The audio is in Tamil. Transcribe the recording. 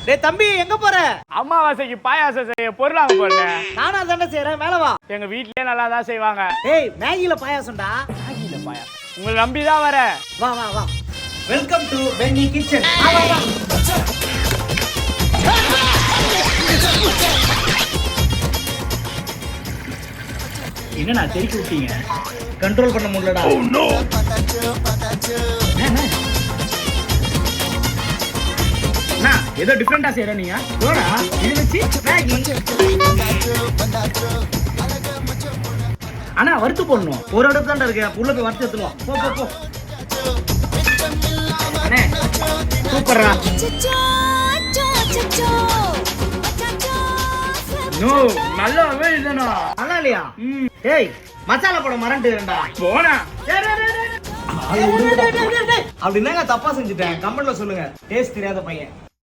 டேய் தம்பி எங்க போற? அம்மாவாசைக்கு பாயாசம் செய்ய பொருள் வாங்க போறேன். நானா தானே செய்யறேன், மேல வா. எங்க வீட்லயே நல்லா தான் செய்வாங்க. டேய் மேகில பாயாசம்டா. மேகில பாயாசம் உங்களை நம்பி தான் வரேன். வா வா வா. Welcome to Penny kitchen. வா வா வா. என்னடா தெறிக்க விட்டீங்க? கண்ட்ரோல் பண்ண முடியலடா. Oh no. அண்ணா ஏதோ டிஃபரெண்டா செய்யற நீங்க. போடா இது வச்சு மேகி. அண்ணா வறுத்து போடணும். ஒரு அடுப்பு தான் இருக்கு. உள்ள போய் வறுத்து எடுத்துவோம். போ போ போ. அண்ணே சூப்பர்ரா. நோ நல்லாவே இல்லனா. நல்லா இல்லையா? டேய் மசாலா போட மறந்துட்டேன்டா. போடா. அப்படின்னா தப்பா செஞ்சுட்டேன். கமெண்ட்ல சொல்லுங்க. டேஸ்ட் தெரியாத பையன்.